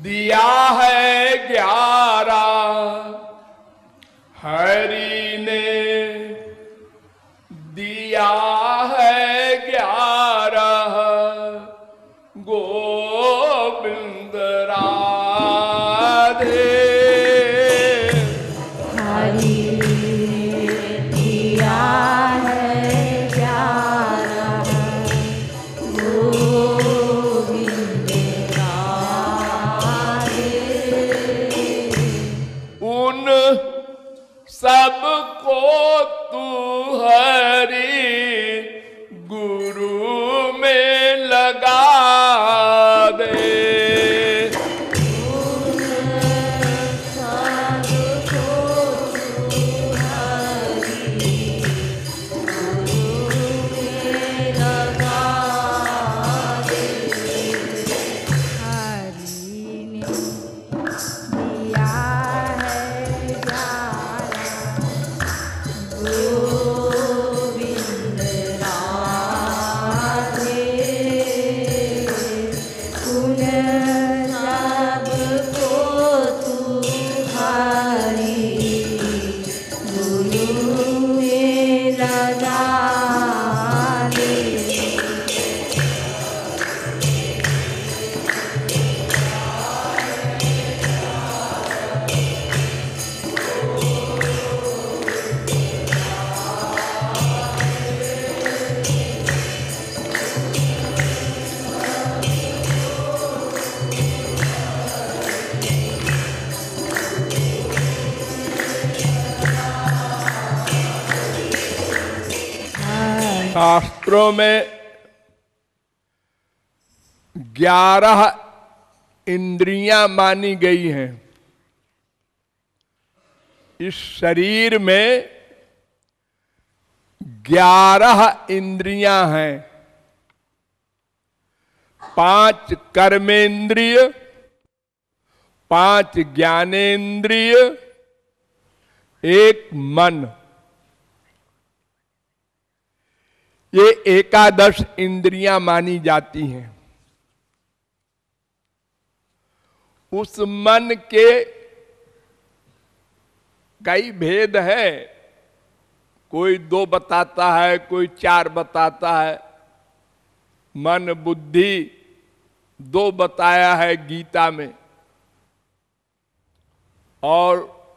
दिया है 11 हरि ने दिया है 11 गोविंद राधे हरि दिया है 11 गोविंद राधे। उन सबको तू हरि गुरु में लगा दे। शास्त्रों में 11 इंद्रियां मानी गई हैं। इस शरीर में 11 इंद्रियां हैं। 5 कर्मेंद्रिय, 5 ज्ञानेंद्रिय, 1 मन। ये 11 इंद्रियां मानी जाती हैं। उस मन के कई भेद है। कोई 2 बताता है, कोई 4 बताता है। मन बुद्धि 2 बताया है गीता में, और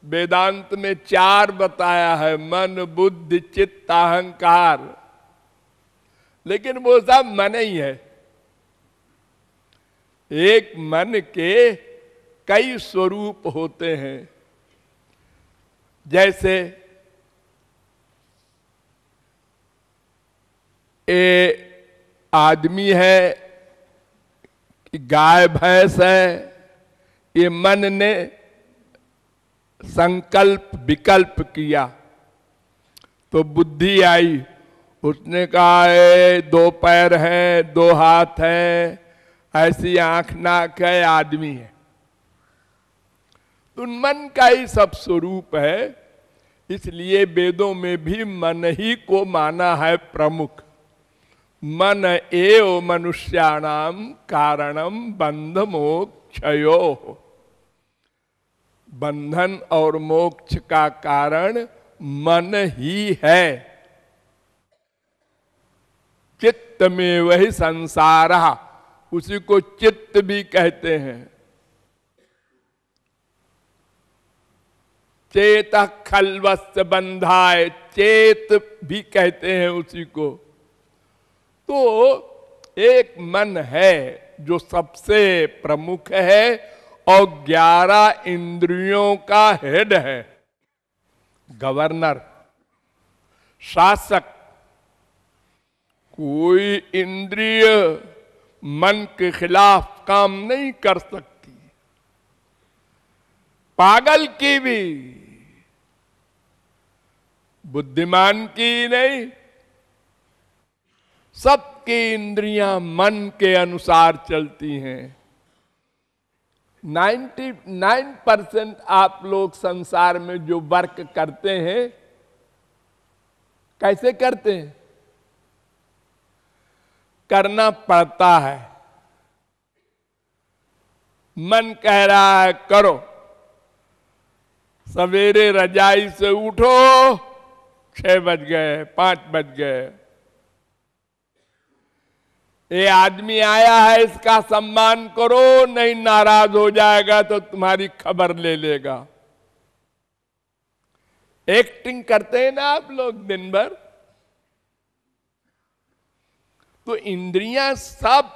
वेदांत में 4 बताया है, मन बुद्धि चित्त अहंकार। लेकिन वो सब मन ही है। एक मन के कई स्वरूप होते हैं। जैसे ये आदमी है कि गाय भैंस है, ये मन ने संकल्प विकल्प किया तो बुद्धि आई। उसने कहा 2 पैर हैं, 2 हाथ हैं, ऐसी आंख नाक है, आदमी है। तो मन का ही सब स्वरूप है। इसलिए वेदों में भी मन ही को माना है प्रमुख। मन एव मनुष्याणाम कारणम बंध मोक्षयो। बंधन और मोक्ष का कारण मन ही है। चित्त में वही संसार, उसी को चित्त भी कहते हैं। चेत खलवस्य बंधाय, चेत भी कहते हैं उसी को। तो एक मन है जो सबसे प्रमुख है और 11 इंद्रियों का हेड है, गवर्नर, शासक। कोई इंद्रिय मन के खिलाफ काम नहीं कर सकती, पागल की भी, बुद्धिमान की नहीं। सबकी इंद्रियां मन के अनुसार चलती हैं। 99% आप लोग संसार में जो वर्क करते हैं, कैसे करते हैं? करना पड़ता है। मन कह रहा है करो, सवेरे रजाई से उठो, 6 बज गए, 5 बज गए, ये आदमी आया है इसका सम्मान करो, नहीं नाराज हो जाएगा तो तुम्हारी खबर ले लेगा। एक्टिंग करते हैं ना आप लोग दिन भर। तो इंद्रियां सब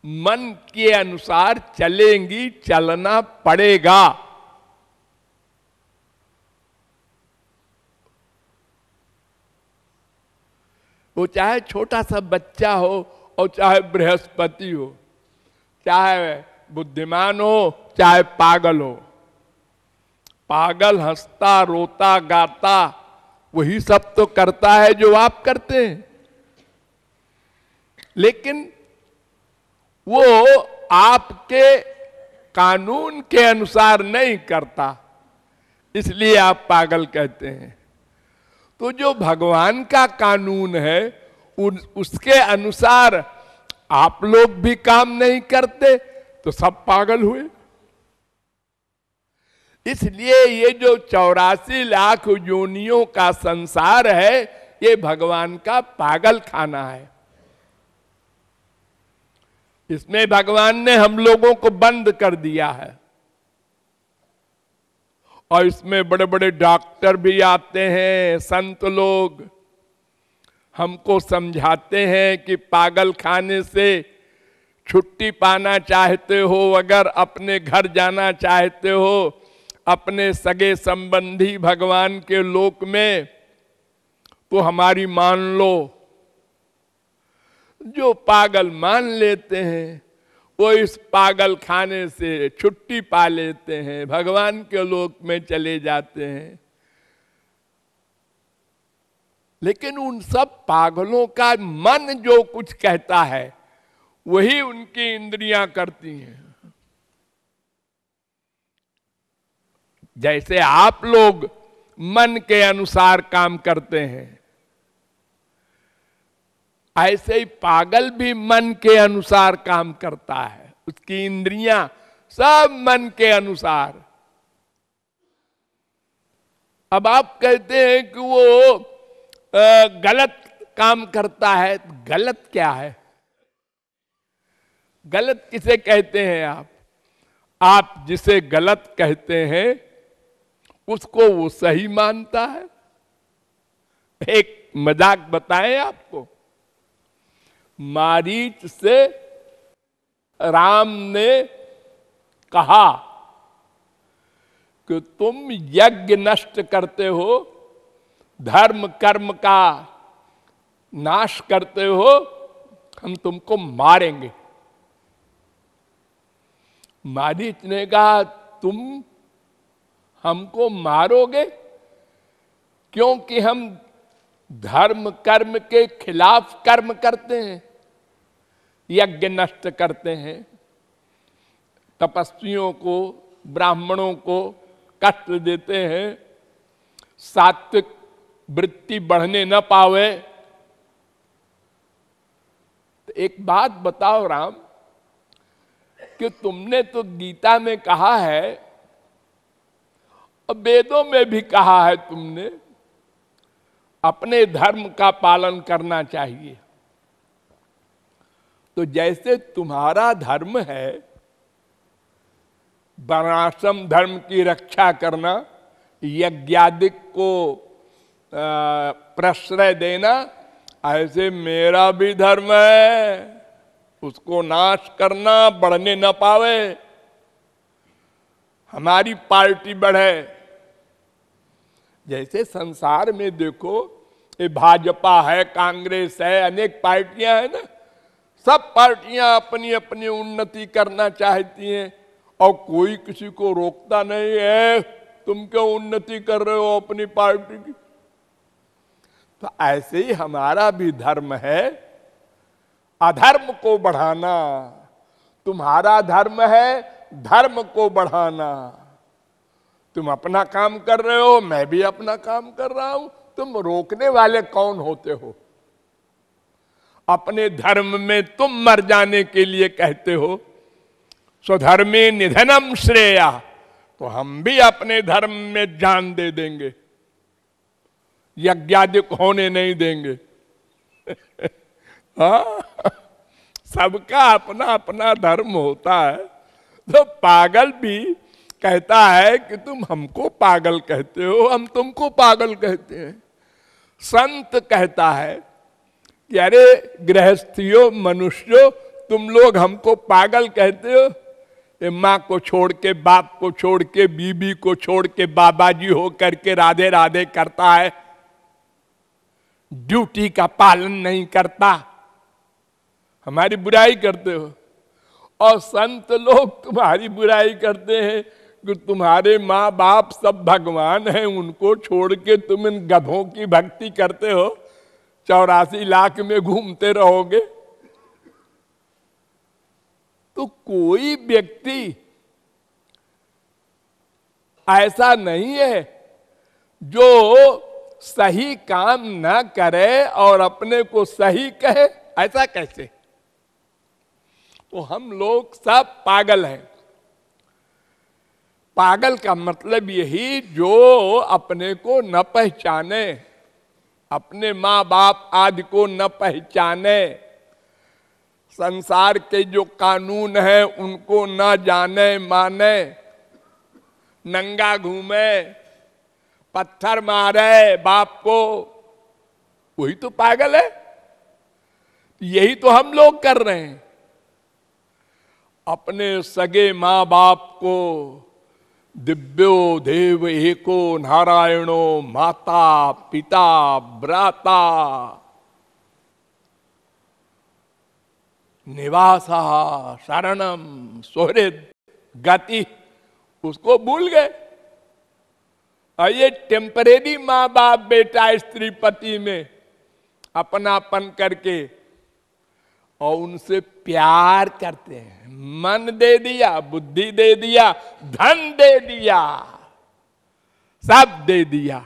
मन के अनुसार चलेंगी, चलना पड़ेगा। वो चाहे छोटा सा बच्चा हो और चाहे बृहस्पति हो, चाहे बुद्धिमान हो चाहे पागल हो। पागल हंसता रोता गाता वही सब तो करता है जो आप करते हैं, लेकिन वो आपके कानून के अनुसार नहीं करता, इसलिए आप पागल कहते हैं। तो जो भगवान का कानून है उसके अनुसार आप लोग भी काम नहीं करते तो सब पागल हुए। इसलिए ये जो 84 लाख योनियों का संसार है ये भगवान का पागल खाना है। इसमें भगवान ने हम लोगों को बंद कर दिया है और इसमें बड़े बड़े डॉक्टर भी आते हैं, संत लोग हमको समझाते हैं कि पागल खाने से छुट्टी पाना चाहते हो, अगर अपने घर जाना चाहते हो, अपने सगे संबंधी भगवान के लोक में, तो हमारी मान लो। जो पागल मान लेते हैं वो इस पागल खाने से छुट्टी पा लेते हैं, भगवान के लोक में चले जाते हैं। लेकिन उन सब पागलों का मन जो कुछ कहता है वही उनकी इंद्रियां करती हैं। जैसे आप लोग मन के अनुसार काम करते हैं, ऐसे ही पागल भी मन के अनुसार काम करता है। उसकी इंद्रियां सब मन के अनुसार। अब आप कहते हैं कि वो गलत काम करता है। गलत क्या है? गलत किसे कहते हैं आप? आप जिसे गलत कहते हैं उसको वो सही मानता है। एक मजाक बताएं आपको। मारीच से राम ने कहा कि तुम यज्ञ नष्ट करते हो, धर्म कर्म का नाश करते हो, हम तुमको मारेंगे। मारीच ने कहा तुम हमको मारोगे क्योंकि हम धर्म कर्म के खिलाफ कर्म करते हैं, यज्ञ नष्ट करते हैं, तपस्वियों को ब्राह्मणों को कष्ट देते हैं, सात्विक वृत्ति बढ़ने न पावे। तो एक बात बताओ राम, कि तुमने तो गीता में कहा है और वेदों में भी कहा है, तुमने अपने धर्म का पालन करना चाहिए। तो जैसे तुम्हारा धर्म है वर्णाश्रम धर्म की रक्षा करना, यज्ञादिक को प्रश्रय देना, ऐसे मेरा भी धर्म है, उसको नाश करना, बढ़ने न पावे, हमारी पार्टी बढ़े। जैसे संसार में देखो, ये भाजपा है, कांग्रेस है, अनेक पार्टियां हैं ना, सब पार्टियां अपनी अपनी उन्नति करना चाहती हैं और कोई किसी को रोकता नहीं है। तुम क्यों उन्नति कर रहे हो अपनी पार्टी की? तो ऐसे ही हमारा भी धर्म है, अधर्म को बढ़ाना। तुम्हारा धर्म है धर्म को बढ़ाना। तुम अपना काम कर रहे हो, मैं भी अपना काम कर रहा हूं, तुम रोकने वाले कौन होते हो? अपने धर्म में तुम मर जाने के लिए कहते हो, स्वधर्मे निधनम श्रेया, तो हम भी अपने धर्म में जान दे देंगे, यज्ञादिक होने नहीं देंगे। हाँ, सबका अपना अपना धर्म होता है। तो पागल भी कहता है कि तुम हमको पागल कहते हो, हम तुमको पागल कहते हैं। संत कहता है कि अरे गृहस्थियों, मनुष्यों, तुम लोग हमको पागल कहते हो। ये माँ को छोड़ के, बाप को छोड़ के, बीबी को छोड़ के बाबाजी हो करके राधे राधे करता है, ड्यूटी का पालन नहीं करता, हमारी बुराई करते हो। और संत लोग तुम्हारी बुराई करते हैं कि तुम्हारे माँ बाप सब भगवान हैं, उनको छोड़ के तुम इन गधों की भक्ति करते हो, 84 लाख में घूमते रहोगे। तो कोई व्यक्ति ऐसा नहीं है जो सही काम ना करे और अपने को सही कहे, ऐसा कैसे? तो हम लोग सब पागल हैं। पागल का मतलब यही जो अपने को न पहचाने, अपने माँ बाप आदि को न पहचाने, संसार के जो कानून हैं उनको न जाने माने, नंगा घूमे, पत्थर मारे बाप को, वही तो पागल है। यही तो हम लोग कर रहे हैं। अपने सगे माँ बाप को दिव्यो देव एको नारायणो माता पिता भ्राता निवासा शरणम सुहृद गति, उसको भूल गए। और ये टेम्परेरी माँ बाप बेटा स्त्री पति में अपनापन करके और उनसे प्यार करते हैं। मन दे दिया, बुद्धि दे दिया, धन दे दिया, सब दे दिया।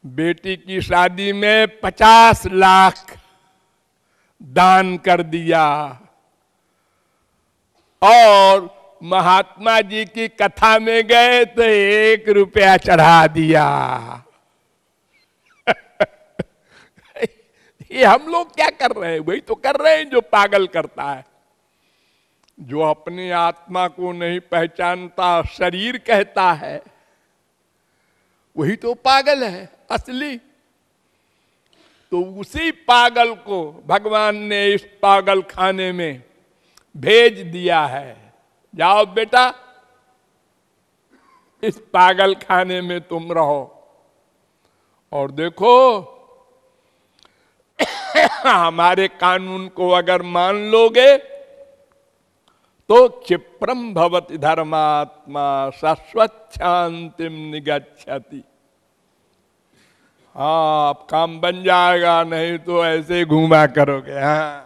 बेटी की शादी में 50 लाख दान कर दिया और महात्मा जी की कथा में गए तो 1 रुपया चढ़ा दिया। ये हम लोग क्या कर रहे हैं? वही तो कर रहे हैं जो पागल करता है, जो अपनी आत्मा को नहीं पहचानता, शरीर कहता है, वही तो पागल है असली। तो उसी पागल को भगवान ने इस पागल खाने में भेज दिया है। जाओ बेटा, इस पागल खाने में तुम रहो और देखो हमारे कानून को अगर मान लोगे तो क्षिप्रम भवति धर्मात्मा शाश्वत शांतिम निगच्छति। हाँ, अब काम बन जाएगा, नहीं तो ऐसे घूमा करोगे। हाँ।